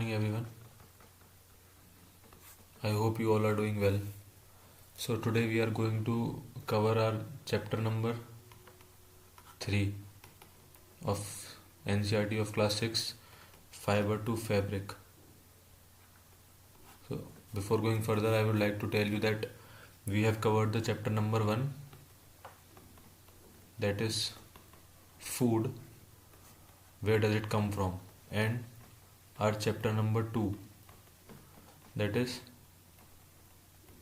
morning, everyone. I hope you all are doing well. So, today we are going to cover our chapter number 3 of NCERT of class 6, Fiber to Fabric. So, before going further, I would like to tell you that we have covered the chapter number 1, that is food, where does it come from, and our chapter number 2, that is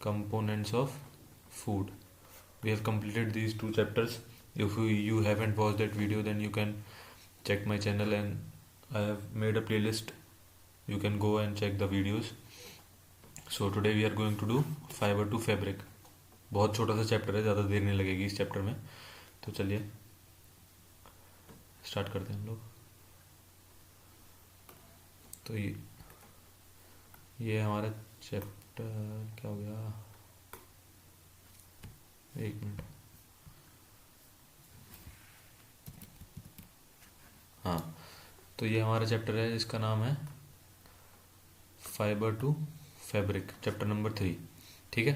components of food. We have completed these 2 chapters. If you haven't watched that video, then you can check my channel and I have made a playlist. You can go and check the videos. So today we are going to do fiber to fabric. बहुत छोटा सा chapter है, ज़्यादा देर नहीं लगेगी इस chapter में. तो चलिए स्टार्ट करते हैं हम लोग. तो ये हमारा चैप्टर क्या हो गया, एक मिनट. हाँ, तो ये हमारा चैप्टर है जिसका नाम है fibre to fabric, chapter number 3. ठीक है,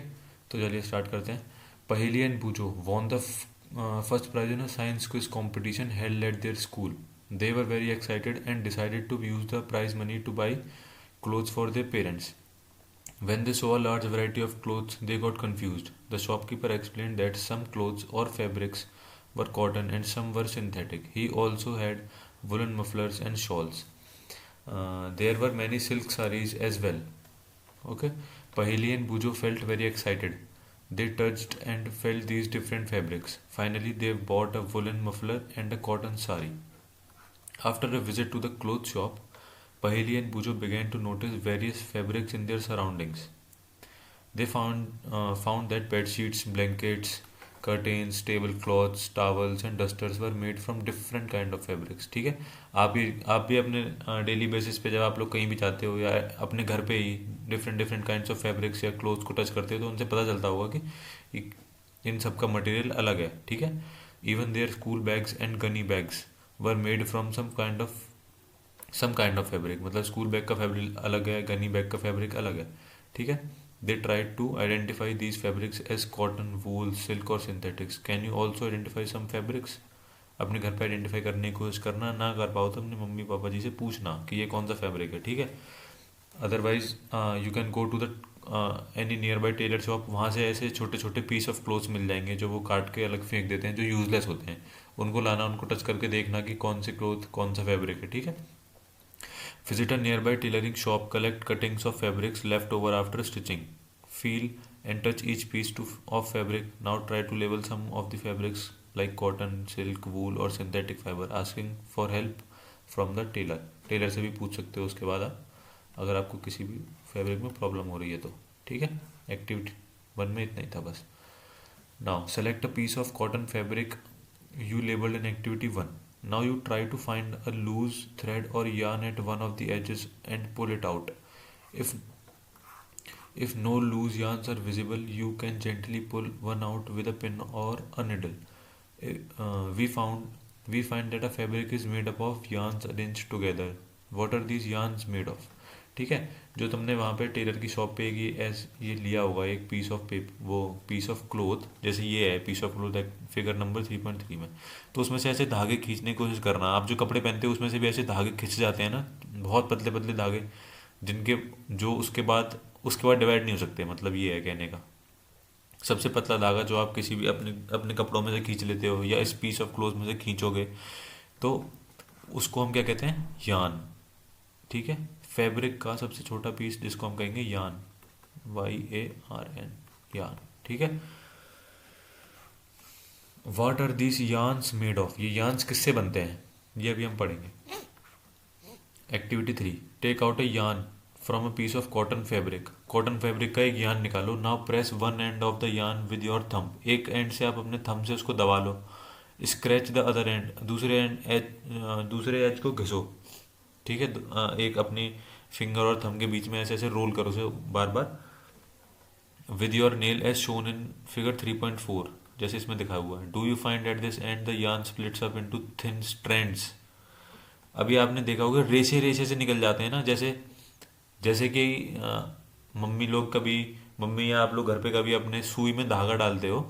तो चलिए स्टार्ट करते हैं. Paheli and Boojho won the first prize in a science quiz competition held at their school. They were very excited and decided to use the prize money to buy clothes for their parents. When they saw a large variety of clothes, they got confused. The shopkeeper explained that some clothes or fabrics were cotton and some were synthetic. He also had woolen mufflers and shawls. There were many silk sarees as well. Okay. Paheli and Bujo felt very excited. They touched and felt these different fabrics. Finally, they bought a woolen muffler and a cotton saree. After a visit to the clothes shop, Paheli and Bujo began to notice various fabrics in their surroundings. They found that bed sheets, blankets, curtains, tablecloths, towels and dusters were made from different kind of fabrics. ठीक है, आप भी अपने daily basis पे जब आप लोग कहीं भी जाते हो या अपने घर पे ही डिफरेंट काइंड्स ऑफ फैब्रिक्स या क्लोथ्स को टच करते हो तो उनसे पता चलता होगा कि इन सब का मटेरियल अलग है. ठीक है, even their school bags and gunny bags were made from some kind of fabric. मतलब स्कूल बैग का फैब्रिक अलग है, गनी बैग का फैब्रिक अलग है. ठीक है, they tried to identify these fabrics as cotton, wool, silk और synthetics. Can you also identify some fabrics. अपने घर पे आइडेंटिफाई करने की कोशिश करना, ना कर पाओ तो अपने मम्मी पापा जी से पूछना कि ये कौन सा फैब्रिक है. ठीक है, otherwise you can go to the any nearby tailor shop. वहाँ से ऐसे छोटे छोटे पीस ऑफ क्लोथ्स मिल जाएंगे जो वो काट के अलग फेंक देते हैं, जो यूजलेस होते हैं. उनको लाना, उनको टच करके देखना कि कौन से क्लोथ कौन सा फैब्रिक है. ठीक है, visit a nearby tailoring shop, collect cuttings of fabrics left over after stitching, feel and touch each piece of fabric. Now try to label some of the fabrics like cotton, silk, wool or synthetic fiber, asking for help from the tailor. Tailor से भी पूछ सकते हो उसके बाद आप, अगर आपको किसी भी फैब्रिक में प्रॉब्लम हो रही है तो. ठीक है, एक्टिविटी 1 में इतना ही था बस. Now select a piece of cotton fabric you labeled in activity 1. Now you try to find a loose thread or yarn at one of the edges and pull it out. If no loose yarns are visible, you can gently pull one out with a pin or a needle. We find that a fabric is made up of yarns arranged together. What are these yarns made of? ठीक है, जो तुमने वहाँ पे Taylor की shop पे ये लिया होगा एक पीस ऑफ पेपर, वो पीस ऑफ क्लोथ, जैसे ये है piece of cloth figure number 3.3 में. तो उसमें से ऐसे धागे खींचने की कोशिश करना. आप जो कपड़े पहनते हो उसमें से भी ऐसे धागे खिंच जाते हैं ना, बहुत पतले पतले धागे, जिनके जो उसके बाद डिवाइड नहीं हो सकते. मतलब ये है कहने का, सबसे पतला धागा जो आप किसी भी अपने कपड़ों में से खींच लेते हो या इस पीस ऑफ क्लोथ में से खींचोगे तो उसको हम क्या कहते हैं, यान. ठीक है, फैब्रिक का सबसे छोटा पीस जिसको हम कहेंगे यान, YARN, यान. ठीक है, what are these yarns made of. ये यार्न्स किससे बनते हैं ये अभी हम पढ़ेंगे. Activity 3, take out a yarn from a piece of cotton fabric. Cotton fabric का एक यार्न निकालो. Now press one end of the yarn with your thumb. एक एंड से आप अपने थंब से उसको दबा लो. Scratch the other and. दूसरे एज को घिसो. ठीक है, एक अपनी फिंगर और थंब के बीच में ऐसे ऐसे रोल करो उसे बार बार. With your nail as shown in figure 3.4, जैसे इसमें दिखा हुआ है. Do you find at this end the yarn splits up into thin strands. अभी आपने देखा होगा रेशे रेशे से निकल जाते हैं ना, जैसे जैसे कि मम्मी लोग कभी, मम्मी या आप लोग घर पे कभी अपने सुई में धागा डालते हो,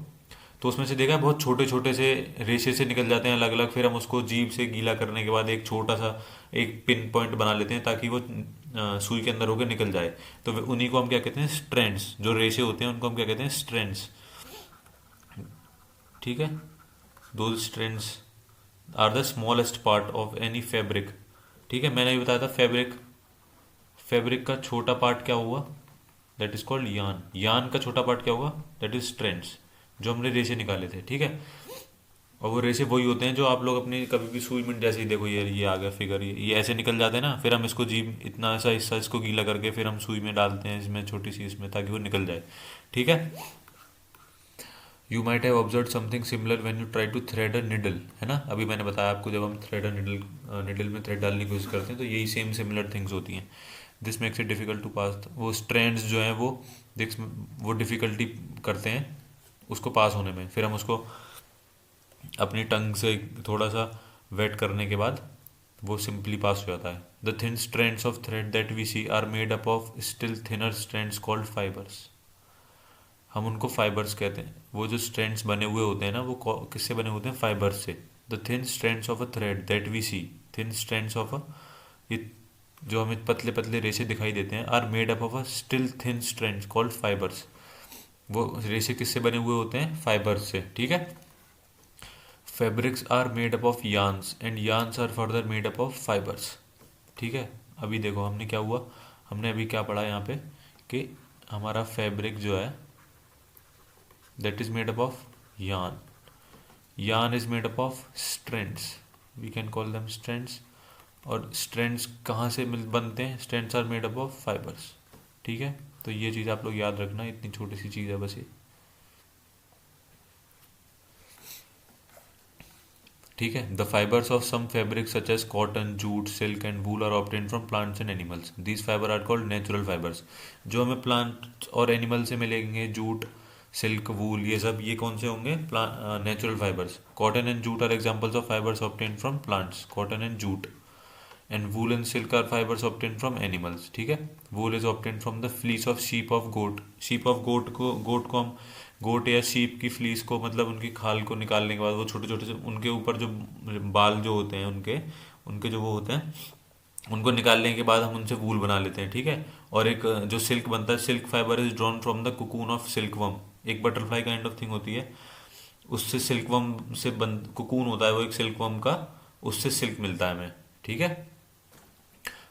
तो उसमें से देखा है बहुत छोटे छोटे से रेशे से निकल जाते हैं अलग अलग, फिर हम उसको जीभ से गीला करने के बाद एक छोटा सा एक पिन पॉइंट बना लेते हैं ताकि वो सुई के अंदर होकर निकल जाए। तो उन्हीं को हम क्या कहते हैं, स्ट्रैंड्स। जो रेशे होते हैं उनको हम क्या कहते हैं, स्ट्रैंड्स। ठीक है, दो strands are the smallest part of any fabric. ठीक है, मैंने ये बताया था फैब्रिक, फैब्रिक का छोटा पार्ट क्या हुआ, दैट इज कॉल्ड यान। यान का छोटा पार्ट क्या हुआ, दैट इज स्ट्रैंड्स, जो हमने रेशे निकाले थे। ठीक है, और वो रेशे वही होते हैं जो आप लोग अपनी कभी भी सुई में, जैसे ही देखो ये आ गया फिगर, ये ऐसे निकल जाते हैं ना, फिर हम इसको जीभ इतना ऐसा हिस्सा इसको गीला करके फिर हम सुई में डालते हैं इसमें, छोटी सी इसमें, ताकि वो निकल जाए। ठीक है, you might have observe something similar when you try to thread a needle, है ना। अभी मैंने बताया आपको, जब हम थ्रेड अ निडल, निडल में थ्रेड डालने की कोशिश करते हैं तो यही सेम सिमिलर थिंग्स होती हैं। This makes it difficult to pass, वो स्ट्रैंड्स जो हैं वो वो डिफिकल्टी करते हैं उसको पास होने में। फिर हम उसको अपनी टंग से थोड़ा सा वेट करने के बाद वो सिंपली पास हो जाता है। The thin strands of thread that we see are made up of still thinner strands called fibres. हम उनको फाइबर्स कहते हैं। वो जो स्ट्रैंड्स बने हुए होते हैं ना, वो किससे बने होते हैं, फाइबर्स से। The thin strands of a thread that we see, thin strands of a, ये जो हमें पतले पतले रेशे दिखाई देते हैं, are made up of a still thin strands called fibres. वो रेशे किससे बने हुए होते हैं, फाइबर्स से। ठीक है, fabrics are made up of yarns and yarns are further made up of fibres. ठीक है, अभी देखो हमने क्या हुआ, हमने अभी क्या पढ़ा यहाँ पे कि हमारा फैब्रिक जो है that is made up of yarn, yarn is made up of strands, we can call them strands। और strands कहाँ से मिल बनते हैं, strands are made up of fibers। ठीक है, तो ये चीज़ आप लोग याद रखना, इतनी छोटी सी चीज़ है बस ये। ठीक है, the fibres of some fabric such as cotton, jute, silk and wool are obtain from plants and animals. These fibre are called natural fibres. जो हमें प्लांट और एनिमल से मिलेंगे, जूट, सिल्क, वूल, ये सब ये कौन से होंगे, natural fibres. Cotton and jute are examples of fibres obtain from plants, cotton and jute. And wool and silk are fibres obtain from animals. ठीक है, wool is obtain from the fleece of sheep of goat. Sheep of goat को हम, गोट या sheep की fleece को, मतलब उनकी खाल को निकालने के बाद वो छोटे छोटे से उनके ऊपर जो बाल जो होते हैं उनके उनके जो वो होते हैं, उनको निकालने के बाद हम उनसे वूल बना लेते हैं। ठीक है, और एक जो सिल्क बनता है, silk fibre is drawn from the cocoon of silk worm. एक बटरफ्लाई काइंड ऑफ थिंग होती है, उससे सिल्क वर्म से बन, कुकून होता है वो एक सिल्क वर्म का, उससे सिल्क मिलता है हमें। ठीक है,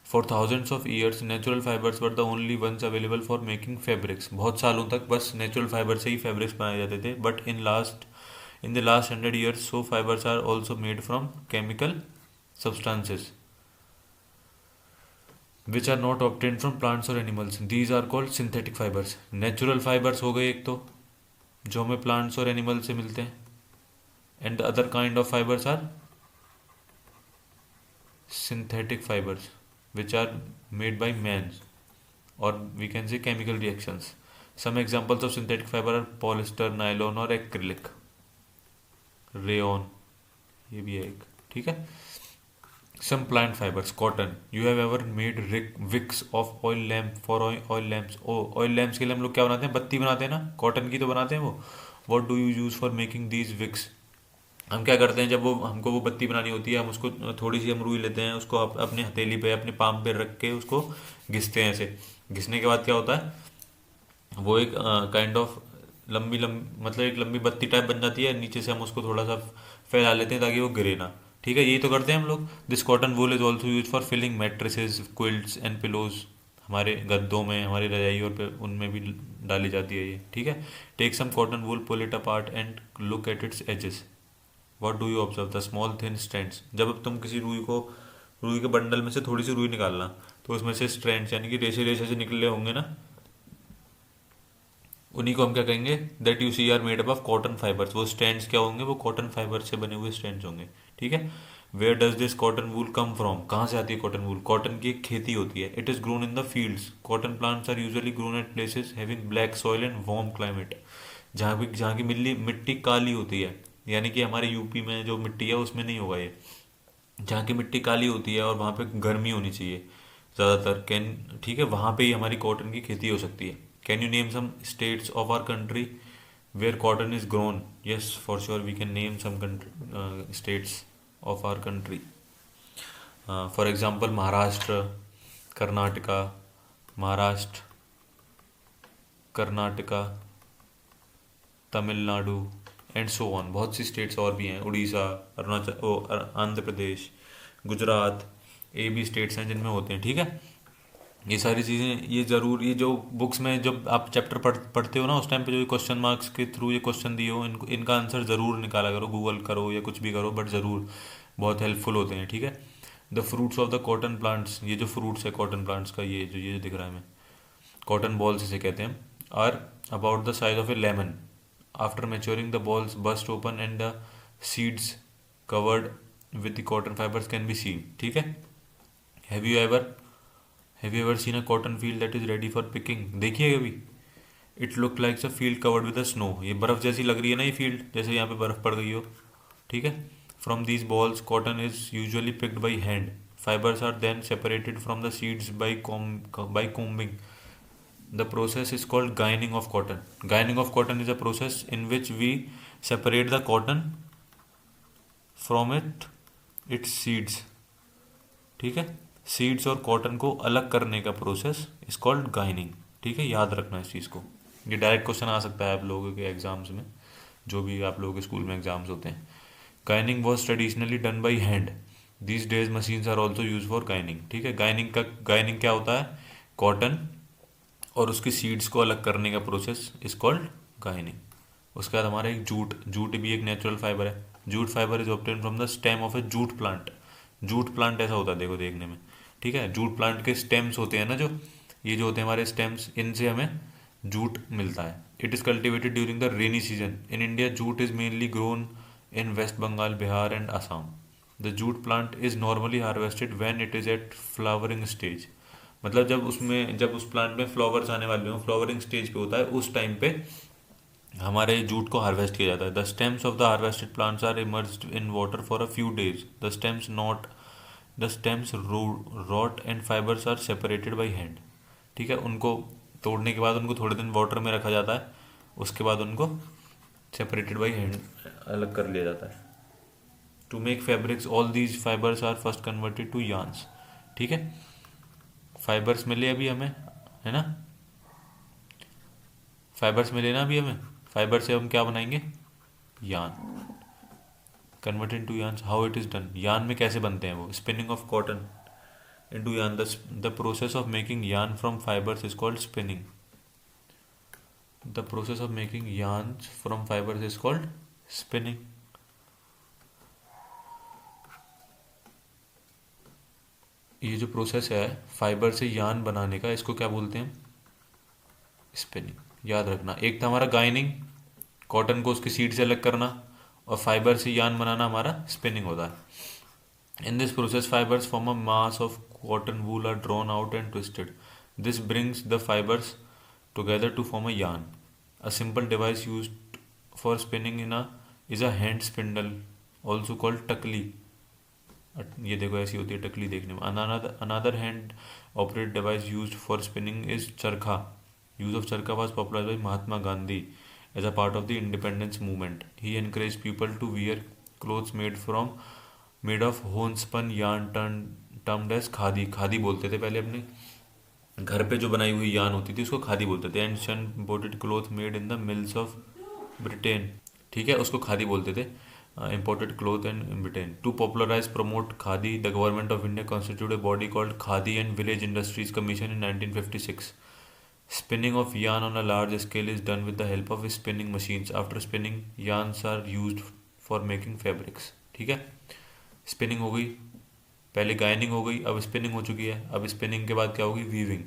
for thousands of years natural fibres were the only ones available for making fabrics. बहुत सालों तक बस नेचुरल फाइबर से ही फैब्रिक्स बनाए जाते थे। But in the last 100 years so fibres are also made from chemical substances which are not obtain from plants और animals. These are called synthetic fibres. Natural fibres हो गए एक तो, जो हमें प्लांट्स और एनिमल से मिलते हैं, and the other kind of fibres are synthetic fibers which are made by man, or we can say chemical reactions. Some examples of synthetic fiber are polyester, nylon और acrylic, rayon, ये भी है एक। ठीक है, some plant fibers, cotton। You have ever made wicks of oil lamp for oil lamps? oil lamps के लिए हम लोग क्या बनाते हैं, बत्ती बनाते हैं ना, कॉटन की तो बनाते हैं वो। What do you use for making these wicks? हम क्या करते हैं, जब वो हमको वो बत्ती बनानी होती है, हम उसको थोड़ी सी हम रुई लेते हैं, उसको अपने हथेली पे, अपने पाम पे रख के उसको घिसते हैं। ऐसे घिसने के बाद क्या होता है, वो एक काइंड ऑफ लंबी लंबी, मतलब एक लंबी बत्ती टाइप बन जाती है। नीचे से हम उसको थोड़ा सा फैला लेते हैं ताकि वो गिरे ना। ठीक है, यही तो करते हैं हम लोग। This cotton wool is also use for filling mattresses, quilts and pillows. हमारे गद्दों में, हमारी रजाई और पे उनमें भी डाली जाती है ये। ठीक है, take some cotton wool, pull it apart and look at its edges. What do you observe, the small thin strands. जब तुम किसी रुई के बंडल में से थोड़ी सी रुई निकालना, तो उसमें से स्ट्रैंड्स यानी कि रेशे रेशे से निकले होंगे ना, उन्हीं को हम क्या कहेंगे, that you see are made up of cotton fibres. वो स्ट्रैंड्स क्या होंगे, वो कॉटन फाइबर से बने हुए स्ट्रैंड्स होंगे। ठीक है, where does this cotton wool come from, कहाँ से आती है कॉटन वूल। कॉटन की एक खेती होती है। It is grown in the fields. Cotton plants are usually grown at places having black soil and warm climate. जहाँ की मिट्टी काली होती है, यानी कि हमारे यूपी में जो मिट्टी है उसमें नहीं होगा ये। जहाँ की मिट्टी काली होती है और वहाँ पे गर्मी होनी चाहिए, ज़्यादातर। कैन, ठीक है, वहाँ पे ही हमारी कॉटन की खेती हो सकती है। Can you name some states of our country where cotton is grown? Yes, for sure we can name some states of our country. For example Maharashtra, Karnataka, Maharashtra, Karnataka, Tamil Nadu and so on. बहुत सी स्टेट्स और भी हैं, उड़ीसा, आंध्र प्रदेश, गुजरात, ये भी स्टेट्स हैं जिनमें होते हैं, ठीक है। ये सारी चीज़ें, ये ज़रूर, ये जो बुक्स में जब आप चैप्टर पढ़ते हो ना, उस टाइम पे जो क्वेश्चन मार्क्स के थ्रू ये क्वेश्चन दिए हो, इनका आंसर ज़रूर निकाला करो, गूगल करो या कुछ भी करो, बट ज़रूर बहुत हेल्पफुल होते हैं, ठीक है। The fruits of the cotton plants, ये जो फ्रूट्स है कॉटन प्लांट्स का, ये जो दिख रहा है हमें, कॉटन बॉल्स इसे कहते हैं, are about the size of a lemon. After maturing the balls bust open and the seeds covered with the cotton fibres can be seen, ठीक है। Have you ever have you ever seen a cotton field that is ready for picking? देखिए कभी, it look likes a field covered with a snow. ये बर्फ़ जैसी लग रही है ना ये फील्ड, जैसे यहाँ पे बर्फ़ पड़ गई हो, ठीक है। From these balls cotton is usually picked by hand. Fibres are then separated from the seeds by combing. The process is called ginning of cotton. Ginning of cotton is a process in which we separate the cotton from its seeds, ठीक है। Seeds और cotton को अलग करने का process is called गाइनिंग, ठीक है, याद रखना इस चीज़ को। ये डायरेक्ट क्वेश्चन आ सकता है आप लोगों के एग्जाम्स में, जो भी आप लोगों के स्कूल में एग्जाम्स होते हैं। Ginning was traditionally done by hand, these days machines are also use for ginning, ठीक है। गाइनिंग क्या होता है? कॉटन और उसकी सीड्स को अलग करने का प्रोसेस इज कॉल्ड गाइनिंग। उसके बाद हमारा एक जूट भी एक नेचुरल फाइबर है। Jute fibre is obtain from the stem of A jute plant. Jute plant ऐसा होता है, देखो देखने में, ठीक है। जूट प्लांट के स्टेम्स होते हैं ना, जो ये जो होते हैं हमारे स्टेम्स, इनसे हमें जूट मिलता है। It is cultivated during the rainy season. In India jute is mainly grown in West Bengal, Bihar and Assam. The jute plant is normally harvested when it is at flowering stage. मतलब जब उस प्लांट में फ्लावर्स आने वाले हों, फ्लावरिंग स्टेज पे होता है, उस टाइम पे हमारे जूट को हार्वेस्ट किया जाता है। The stems of the harvested plants are immersed in water for a few days. The stems rot and fibres are separated by hand, ठीक है। उनको तोड़ने के बाद उनको थोड़े दिन वाटर में रखा जाता है, उसके बाद उनको सेपरेटेड बाई हैंड अलग कर लिया जाता है। To make fabrics all these fibres are first converted to yarns, ठीक है। फाइबर्स मिले अभी हमें, है ना, फाइबर्स मिले ना अभी हमें, फाइबर से हम क्या बनाएंगे? Yarn. Convert into yarn, how it is done? Yarn में कैसे बनते हैं वो? Spinning of cotton into yarn. The process of making yarn from fibres is called spinning. The process of making yarn from fibres is called spinning. ये जो process है fibre से yarn बनाने का, इसको क्या बोलते हैं? स्पिनिंग। याद रखना, एक था हमारा गाइनिंग, कॉटन को उसकी सीड से अलग करना, और फाइबर से यार्न बनाना हमारा स्पिनिंग होता है। In this process fibres form a mass of cotton wool are drawn out and twisted. This brings the fibres together to form a yarn. A simple device used for spinning is a hand spindle, also called takli. ये देखो ऐसी होती है टकली देखने में। Another hand operate device used for spinning is charkha. Use of charkha was popularized by Mahatma Gandhi as a part of the independence movement. He encouraged people to wear clothes made of homespun yarn termed as khadi. Khadi बोलते थे पहले, अपने घर पे जो बनाई हुई yarn होती थी उसको खादी बोलते थे। Ancient imported cloth made in the mills of Britain, ठीक है, उसको खादी बोलते थे। imported cloth in Britain. To popularize promote khadi, the government of India constituted a body called Khadi and Village Industries Commission in 1956. Spinning of yarn on a large scale is done with the help of spinning machines. After spinning, yarns are used for making fabrics, ठीक है। Spinning हो गई, पहले गाइनिंग हो गई, अब spinning हो चुकी है। अब स्पिनिंग के बाद क्या होगी? वीविंग।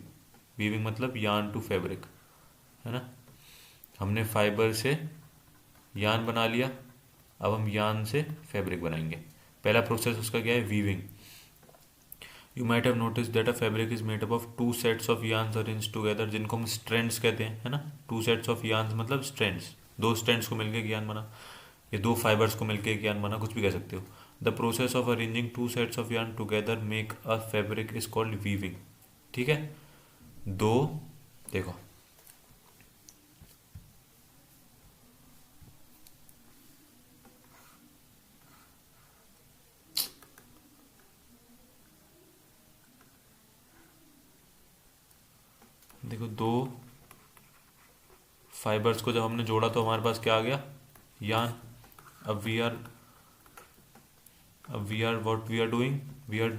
वीविंग मतलब यार्न टू फैब्रिक, है ना। हमने फाइबर से यार्न बना लिया, अब हम यार्न से फैब्रिक बनाएंगे। पहला प्रोसेस उसका क्या है? Weaving. You might have notice that a fabric is made up of two sets of yarns arranged together, जिनको हम स्ट्रैंड्स कहते हैं, है ना। टू सेट्स ऑफ यार्न्स मतलब स्ट्रैंड्स, दो स्ट्रैंड्स को मिलकर एक यार्न बना, या दो फाइबर्स को मिलकर एक यार्न बना, कुछ भी कह सकते हो। The process of arranging two sets of yarn together make a fabric is called weaving. ठीक है। दो, देखो देखो, दो फाइबर्स को जब हमने जोड़ा तो हमारे पास क्या आ गया, यान। अब we are what we are doing, we are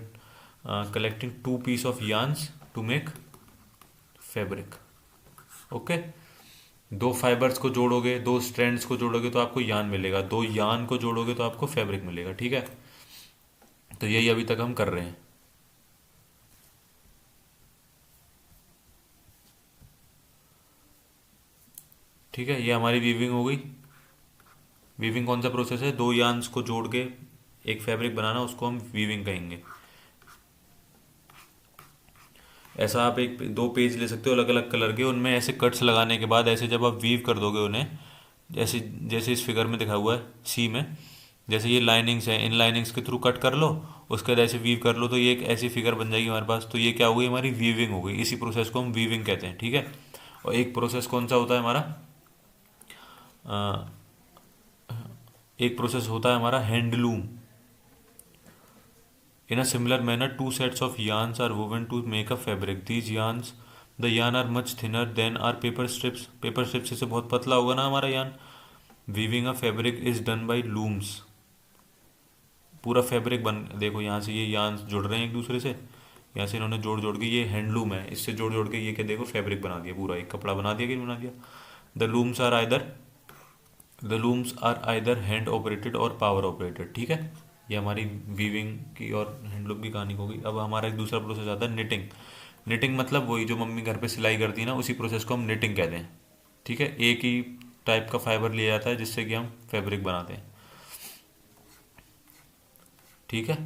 collecting two piece of yarns to make fabric. Okay, दो फाइबर्स को जोड़ोगे, दो स्ट्रैंड्स को जोड़ोगे तो आपको यान मिलेगा, दो यान को जोड़ोगे तो आपको फैब्रिक मिलेगा। ठीक है, तो यही अभी तक हम कर रहे हैं। ठीक है, ये हमारी वीविंग हो गई। वीविंग कौन सा प्रोसेस है, दो यान्स को जोड़ के एक फैब्रिक बनाना, उसको हम वीविंग कहेंगे। ऐसा आप एक दो पेज ले सकते हो अलग अलग कलर के, उनमें ऐसे कट्स लगाने के बाद ऐसे जब आप वीव कर दोगे उन्हें, जैसे जैसे इस फिगर में दिखा हुआ है सी में, जैसे ये लाइनिंग्स हैं, इन लाइनिंग्स के थ्रू कट कर लो, उसके बाद ऐसे वीव कर लो, तो ये एक ऐसी फिगर बन जाएगी हमारे पास। तो ये क्या हो गई, हमारी वीविंग हो गई। इसी प्रोसेस को हम वीविंग कहते हैं। ठीक है, और एक प्रोसेस कौन सा होता है हमारा, अ, एक प्रोसेस होता है हमारा handloom. In a similar manner, two sets of yarns are woven to make a fabric. These yarns, the yarn are much thinner than our paper strips. Paper strips से बहुत पतला होगा ना हमारा yarn. Weaving a fabric is done by looms. पूरा fabric बन, देखो यहाँ से ये yarns जुड़ रहे हैं एक दूसरे से, यहाँ से इन्होंने जोड़ जोड़ के, ये हैंडलूम है, इससे जोड़ जोड़ के ये क्या देखो फैब्रिक बना दिया, पूरा एक कपड़ा बना दिया कि नहीं बना दिया। The looms are either hand operated और पावर ऑपरेटेड। ठीक है, ये हमारी वीविंग की और हैंडलूम की कहानी हो गई। अब हमारा एक दूसरा प्रोसेस आता है निटिंग। निटिंग मतलब वही जो मम्मी घर पे सिलाई करती है ना, उसी प्रोसेस को हम निटिंग कहते हैं। ठीक है, एक ही टाइप का फाइबर लिया जाता है जिससे कि हम फैब्रिक बनाते हैं। ठीक है,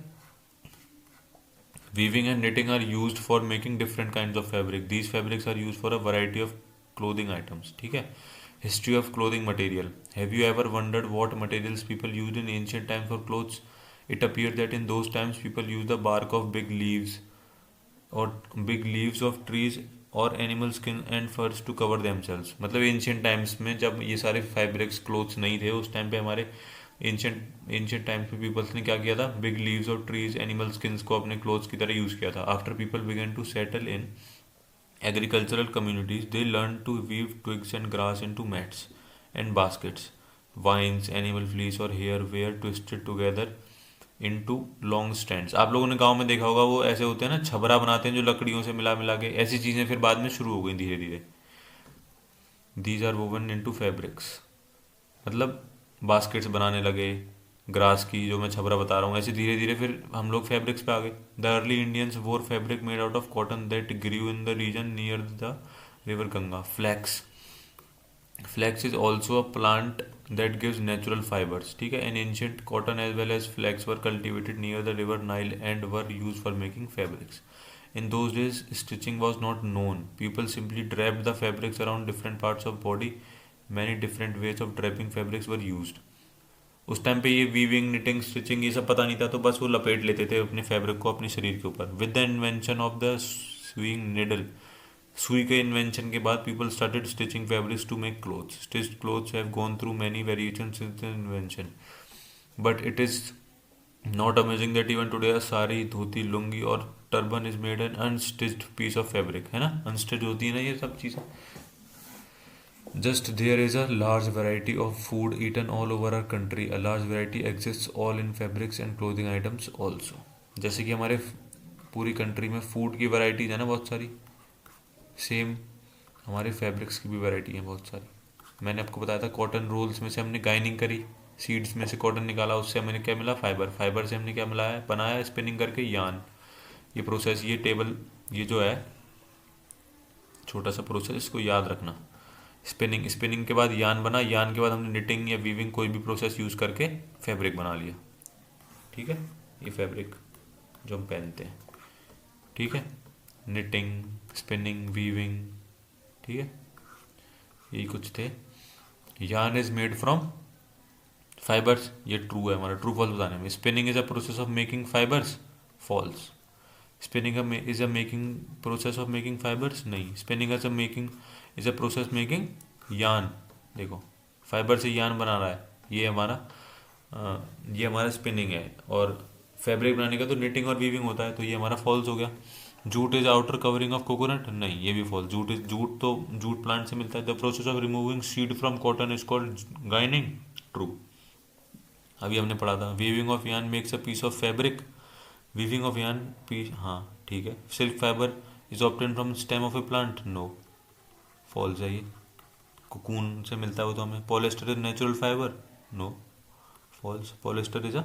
weaving and knitting are used for making different kinds of fabric. These fabrics are used for a variety of clothing items. ठीक है, history of clothing material. Have you ever wondered what materials people used in ancient times for clothes? It appeared that in those times people used the bark of big leaves of trees or animal skin and furs to cover themselves। मतलब ancient times में जब ये सारे fabrics clothes नहीं थे, उस time पे हमारे एंशियंट टाइम्स में पीपल्स ने क्या किया था, big leaves of trees, animal skins को अपने क्लोथ्स की तरह यूज किया था। After people began to settle in agricultural communities, they learned to weave twigs and grass into mats and baskets. Vines, animal fleece or hair were twisted together into long strands। आप लोगों ने गांव में देखा होगा, वो ऐसे होते हैं ना, छबरा बनाते हैं जो लकड़ियों से मिला मिला के, ऐसी चीज़ें फिर बाद में शुरू हो गई धीरे धीरे। These are woven into fabrics, मतलब बास्केट्स बनाने लगे ग्रास की, जो मैं छबरा बता रहा हूँ, ऐसे धीरे धीरे फिर हम लोग फैब्रिक्स पे आ गए। The early Indians wore fabric made out of cotton that grew in the region near the river Ganga. Flax is also a plant that gives natural fibres. ठीक है, in ancient cotton as well as flax were cultivated near the river Nile and were use for making fabrics. In those days, stitching was not known. People simply draped the fabrics around different parts of body. Many different ways of draping fabrics were used. उस time पे ये weaving, knitting, stitching ये सब पता नहीं था, तो बस वो लपेट लेते थे अपने फैब्रिक को अपने शरीर के ऊपर। With the invention of the sewing needle, सुई के इन्वेंशन के बाद people started stitching fabrics to make clothes. Stitched clothes have gone through many variations since the invention, but it is not amazing that even today sari, dhoti, lungi और turban is made an unstitched piece of fabric. है ना, unstitch होती है ना ये सब चीज़ें। Just there is a large variety of food eaten all over our country. A large variety exists all in fabrics and clothing items also. जैसे कि हमारे पूरी कंट्री में फूड की वैरायटीज है ना बहुत सारी, सेम हमारे फैब्रिक्स की भी वैरायटी है बहुत सारी। मैंने आपको बताया था कॉटन रोल्स में से हमने गाइनिंग करी, सीड्स में से कॉटन निकाला, उससे हमें क्या मिला, फाइबर। फाइबर से हमने क्या मिलाया, बनाया स्पिनिंग करके यान। ये प्रोसेस, ये टेबल, ये जो है छोटा सा प्रोसेस, इसको याद रखना। स्पिनिंग के बाद यान बना, यान के बाद हमने निटिंग या वीविंग कोई भी प्रोसेस यूज करके फैब्रिक बना लिया। ठीक है, ये फैब्रिक जो हम पहनते हैं। ठीक है, निटिंग, स्पिनिंग, वीविंग। ठीक है, यही कुछ थे। Yarn is made from fibres, ये ट्रू है हमारा, ट्रू फॉल्स बताने में। Spinning is a process of making fibres, false. Spinning is a making process of making fibres, नहीं। Spinning is a process making yarn. देखो फाइबर से यान बना रहा है, ये हमारा स्पिनिंग है। और फैब्रिक बनाने का तो निटिंग और वीविंग होता है, तो ये हमारा फॉल्स हो गया। Jute is outer covering of coconut, नहीं ये भी फॉल्स। जूट प्लांट से मिलता है। The process of removing seed from cotton is called ginning, true. अभी हमने पढ़ा था weaving of yarn makes a piece of fabric, weaving of yarn piece, हाँ ठीक है। Silk fibre is obtain from stem of a plant, no false है ये। Cocoon से मिलता है वो तो हमें। Polyester is natural fibre, no false. Polyester is a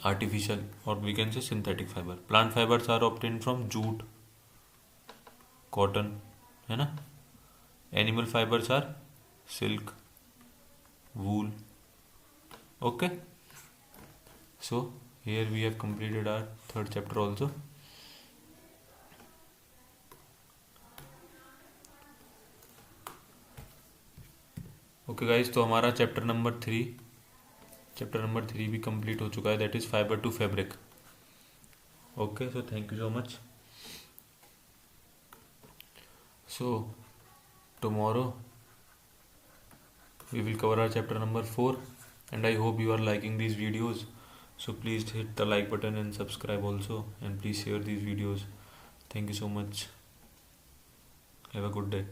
artificial or we can say synthetic fiber. Plant fibers are obtained from jute, cotton, है ना। Animal fibers are silk, wool. Okay, so here we have completed our third chapter also. Okay guys, तो हमारा chapter number 3 भी complete हो चुका है, that is fibre to fabric. Okay, so thank you so much. So tomorrow we will cover our chapter number 4, and I hope you are liking these videos. So please hit the like button and subscribe also, and please share these videos. Thank you so much. Have a good day.